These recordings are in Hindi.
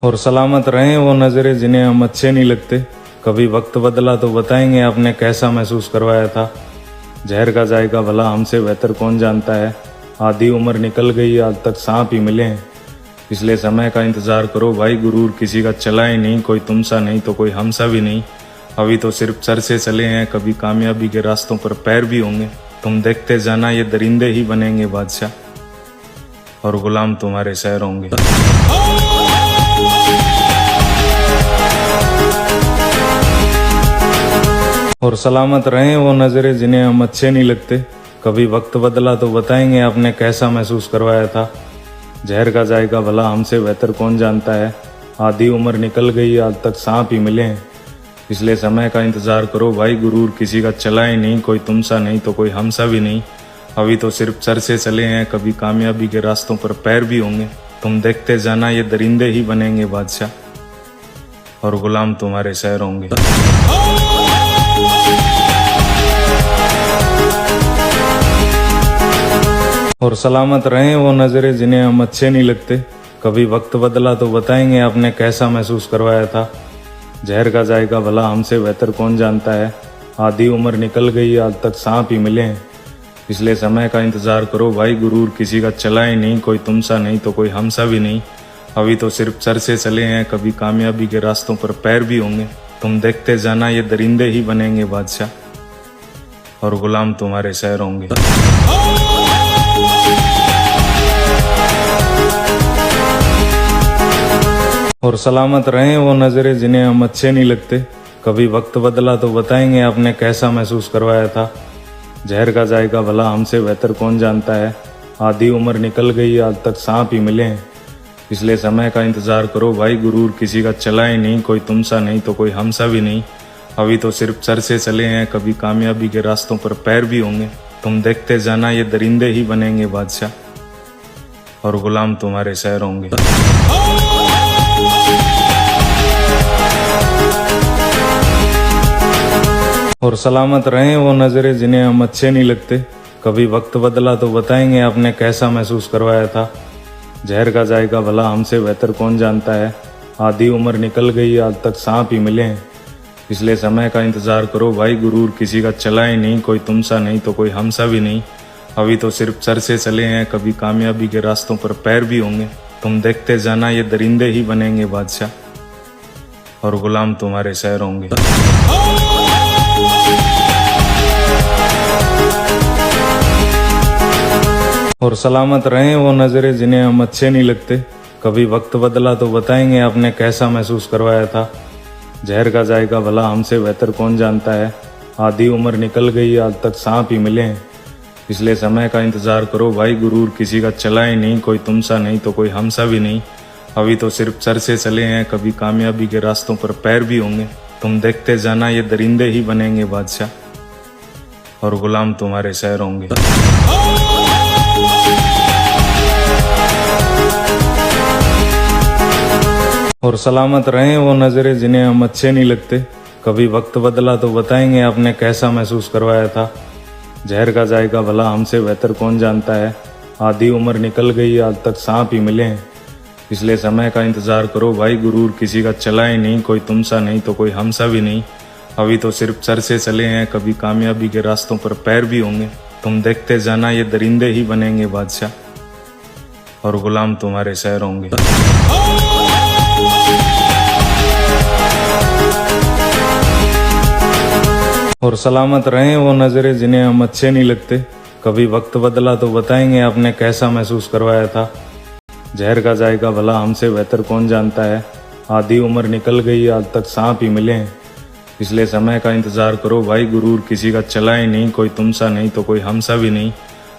और सलामत रहें वो नज़रें जिन्हें हम अच्छे नहीं लगते। कभी वक्त बदला तो बताएंगे आपने कैसा महसूस करवाया था। जहर का जायका भला हमसे बेहतर कौन जानता है। आधी उम्र निकल गई आज तक सांप ही मिले हैं। इसलिए समय का इंतजार करो भाई, गुरूर किसी का चला ही नहीं, कोई तुमसा नहीं तो कोई हमसा भी नहीं। अभी तो सिर्फ सर से चले हैं, कभी कामयाबी के रास्तों पर पैर भी होंगे। तुम देखते जाना ये दरिंदे ही बनेंगे बादशाह और गुलाम तुम्हारे शहर होंगे। और सलामत रहें वो नज़रें जिन्हें हम अच्छे नहीं लगते। कभी वक्त बदला तो बताएंगे आपने कैसा महसूस करवाया था। जहर का जायका भला हमसे बेहतर कौन जानता है। आधी उम्र निकल गई आज तक सांप ही मिले हैं। इसलिए समय का इंतजार करो भाई, गुरूर किसी का चला ही नहीं, कोई तुमसा नहीं तो कोई हमसा भी नहीं। अभी तो सिर्फ सर से चले हैं, कभी कामयाबी के रास्तों पर पैर भी होंगे। तुम देखते जाना ये दरिंदे ही बनेंगे बादशाह और गुलाम तुम्हारे शहर होंगे। और सलामत रहें वो नज़रें जिन्हें हम अच्छे नहीं लगते। कभी वक्त बदला तो बताएंगे आपने कैसा महसूस करवाया था। जहर का जायका भला हमसे बेहतर कौन जानता है। आधी उम्र निकल गई आज तक सांप ही मिले हैं। इसलिए समय का इंतजार करो भाई, गुरूर किसी का चला ही नहीं, कोई तुमसा नहीं तो कोई हमसा भी नहीं। अभी तो सिर्फ सर से चले हैं, कभी कामयाबी के रास्तों पर पैर भी होंगे। तुम देखते जाना ये दरिंदे ही बनेंगे बादशाह और गुलाम तुम्हारे शहर होंगे। और सलामत रहें वो नज़रें जिन्हें हम अच्छे नहीं लगते। कभी वक्त बदला तो बताएंगे आपने कैसा महसूस करवाया था। जहर का जायका भला हमसे बेहतर कौन जानता है। आधी उम्र निकल गई आज तक सांप ही मिले हैं। इसलिए समय का इंतजार करो भाई, गुरूर किसी का चला ही नहीं, कोई तुमसा नहीं तो कोई हमसा भी नहीं। अभी तो सिर्फ सर से चले हैं, कभी कामयाबी के रास्तों पर पैर भी होंगे। तुम देखते जाना ये दरिंदे ही बनेंगे बादशाह और गुलाम तुम्हारे शहर होंगे। और सलामत रहें वो नज़रें जिन्हें हम अच्छे नहीं लगते। कभी वक्त बदला तो बताएंगे आपने कैसा महसूस करवाया था। जहर का जायका भला हमसे बेहतर कौन जानता है। आधी उम्र निकल गई आज तक सांप ही मिले हैं। इसलिए समय का इंतजार करो भाई, गुरूर किसी का चला ही नहीं, कोई तुमसा नहीं तो कोई हमसा भी नहीं। अभी तो सिर्फ सर से चले हैं, कभी कामयाबी के रास्तों पर पैर भी होंगे। तुम देखते जाना ये दरिंदे ही बनेंगे बादशाह और गुलाम तुम्हारे शहर होंगे। और सलामत रहें वो नज़रें जिन्हें हम अच्छे नहीं लगते। कभी वक्त बदला तो बताएंगे आपने कैसा महसूस करवाया था। जहर का जायका भला हमसे बेहतर कौन जानता है। आधी उम्र निकल गई आज तक सांप ही मिले हैं। इसलिए समय का इंतजार करो भाई, गुरूर किसी का चला ही नहीं, कोई तुमसा नहीं तो कोई हमसा भी नहीं। अभी तो सिर्फ सर से चले हैं, कभी कामयाबी के रास्तों पर पैर भी होंगे। तुम देखते जाना ये दरिंदे ही बनेंगे बादशाह और गुलाम तुम्हारे शहर होंगे। और सलामत रहें वो नज़रें जिन्हें हम अच्छे नहीं लगते। कभी वक्त बदला तो बताएंगे आपने कैसा महसूस करवाया था। जहर का जायका भला हमसे बेहतर कौन जानता है। आधी उम्र निकल गई आज तक सांप ही मिले हैं। इसलिए समय का इंतजार करो भाई, गुरूर किसी का चला ही नहीं, कोई तुमसा नहीं तो कोई हमसा भी नहीं। अभी तो सिर्फ सर से चले हैं, कभी कामयाबी के रास्तों पर पैर भी होंगे। तुम देखते जाना ये दरिंदे ही बनेंगे बादशाह और गुलाम तुम्हारे शहर होंगे। और सलामत रहें वो नज़रें जिन्हें हम अच्छे नहीं लगते। कभी वक्त बदला तो बताएंगे आपने कैसा महसूस करवाया था। जहर का जायका भला हमसे बेहतर कौन जानता है। आधी उम्र निकल गई आज तक सांप ही मिले हैं। इसलिए समय का इंतजार करो भाई, गुरूर किसी का चला ही नहीं, कोई तुमसा नहीं तो कोई हमसा भी नहीं।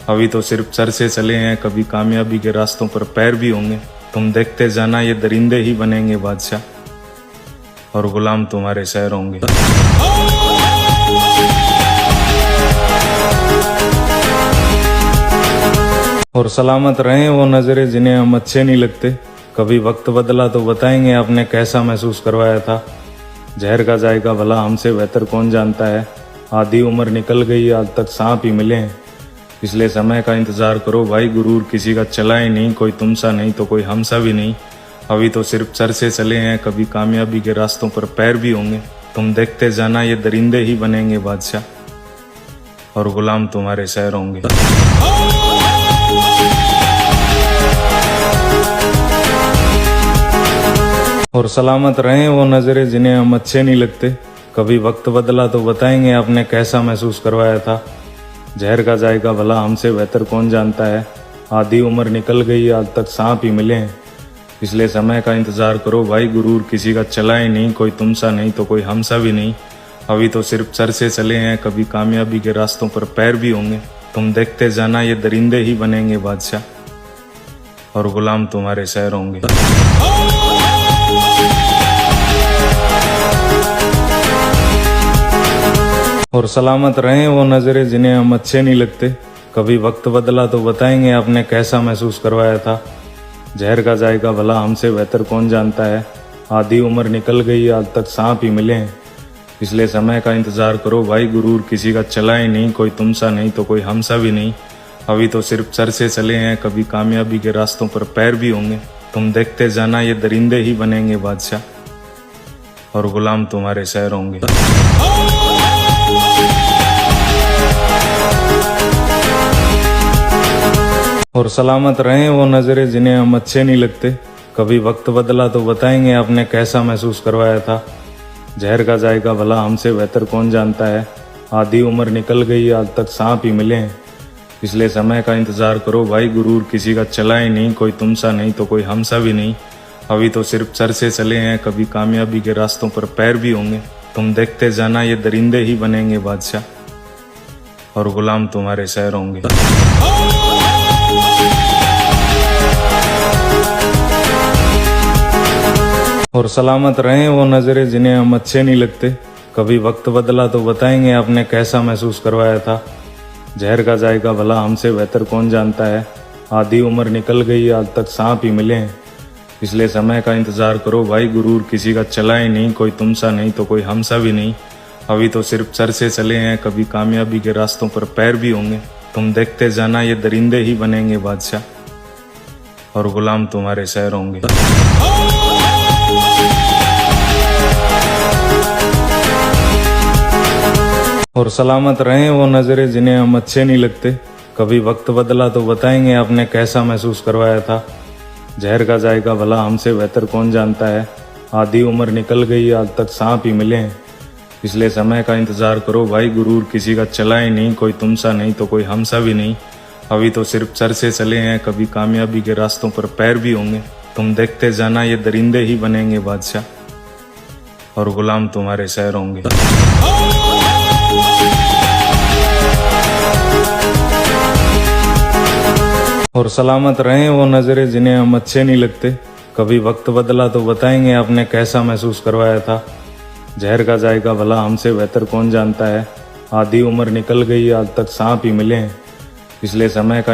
अभी तो सिर्फ सर से चले हैं, कभी कामयाबी के रास्तों पर पैर भी होंगे। तुम देखते जाना ये दरिंदे ही बनेंगे बादशाह और गुलाम तुम्हारे शहर होंगे। और सलामत रहें वो नज़रें जिन्हें हम अच्छे नहीं लगते। कभी वक्त बदला तो बताएंगे आपने कैसा महसूस करवाया था। जहर का जायका भला हमसे बेहतर कौन जानता है। आधी उम्र निकल गई आज तक सांप ही मिले हैं। इसलिए समय का इंतजार करो भाई, गुरूर किसी का चला ही नहीं, कोई तुमसा नहीं तो कोई हमसा भी नहीं। अभी तो सिर्फ सर से चले हैं, कभी कामयाबी के रास्तों पर पैर भी होंगे। तुम देखते जाना ये दरिंदे ही बनेंगे बादशाह, और गुलाम तुम्हारे शहर होंगे। और सलामत रहें वो नजरें जिन्हें हम अच्छे नहीं लगते। कभी वक्त बदला तो बताएंगे आपने कैसा महसूस करवाया था। जहर का जायका भला हमसे बेहतर कौन जानता है। आधी उम्र निकल गई, आज तक सांप ही मिले हैं। इसलिए समय का इंतजार करो भाई, गुरूर किसी का चला ही नहीं। कोई तुमसा नहीं तो कोई हमसा भी नहीं। अभी तो सिर्फ सर से चले हैं, कभी कामयाबी के रास्तों पर पैर भी होंगे। तुम देखते जाना ये दरिंदे ही बनेंगे बादशाह, और गुलाम तुम्हारे शहर होंगे। और सलामत रहें वो नजरें जिन्हें हम अच्छे नहीं लगते। कभी वक्त बदला तो बताएंगे आपने कैसा महसूस करवाया था। जहर का जायका भला हमसे बेहतर कौन जानता है। आधी उम्र निकल गई, आज तक सांप ही मिले हैं। इसलिए समय का इंतजार करो भाई, गुरूर किसी का चला ही नहीं। कोई तुमसा नहीं तो कोई हमसा भी नहीं। अभी तो सिर्फ सर से चले हैं, कभी कामयाबी के रास्तों पर पैर भी होंगे। तुम देखते जाना ये दरिंदे ही बनेंगे बादशाह, और गुलाम तुम्हारे शहर होंगे। और सलामत रहें वो नजरें जिन्हें हम अच्छे नहीं लगते। कभी वक्त बदला तो बताएंगे आपने कैसा महसूस करवाया था। जहर का जायका भला हमसे बेहतर कौन जानता है। आधी उम्र निकल गई, आज तक सांप ही मिले हैं। इसलिए समय का इंतजार करो भाई, गुरूर किसी का चला ही नहीं। कोई तुमसा नहीं तो कोई हमसा भी नहीं। अभी तो सिर्फ सर से चले हैं, कभी कामयाबी के रास्तों पर पैर भी होंगे। तुम देखते जाना ये दरिंदे ही बनेंगे बादशाह, और गुलाम तुम्हारे शहर होंगे। और सलामत रहें वो नजरें जिन्हें हम अच्छे नहीं लगते। कभी वक्त बदला तो बताएंगे आपने कैसा महसूस करवाया था। जहर का जायका भला हमसे बेहतर कौन जानता है। आधी उम्र निकल गई, आज तक सांप ही मिले हैं। इसलिए समय का इंतजार करो भाई, गुरूर किसी का चला ही नहीं। कोई तुमसा नहीं तो कोई हमसा भी नहीं। अभी तो सिर्फ सर से चले हैं, कभी कामयाबी के रास्तों पर पैर भी होंगे। तुम देखते जाना ये दरिंदे ही बनेंगे बादशाह, और गुलाम तुम्हारे शहर होंगे। और सलामत रहें वो नजरें जिन्हें हम अच्छे नहीं लगते। कभी वक्त बदला तो बताएंगे आपने कैसा महसूस करवाया था। जहर का जायका भला हमसे बेहतर कौन जानता है। आधी उम्र निकल गई, आज तक सांप ही मिले हैं। इसलिए समय का इंतजार करो भाई, गुरूर किसी का चला ही नहीं। कोई तुमसा नहीं तो कोई हमसा भी नहीं। अभी तो सिर्फ सर से चले हैं, कभी कामयाबी के रास्तों पर पैर भी होंगे। तुम देखते जाना ये दरिंदे ही बनेंगे बादशाह, और गुलाम तुम्हारे शहर होंगे। और सलामत रहें वो नजरें जिन्हें हम अच्छे नहीं लगते। कभी वक्त बदला तो बताएंगे आपने कैसा महसूस करवाया था। जहर का जायका भला हमसे बेहतर कौन जानता है। आधी उम्र निकल गई, आज तक सांप ही मिले हैं। इसलिए समय का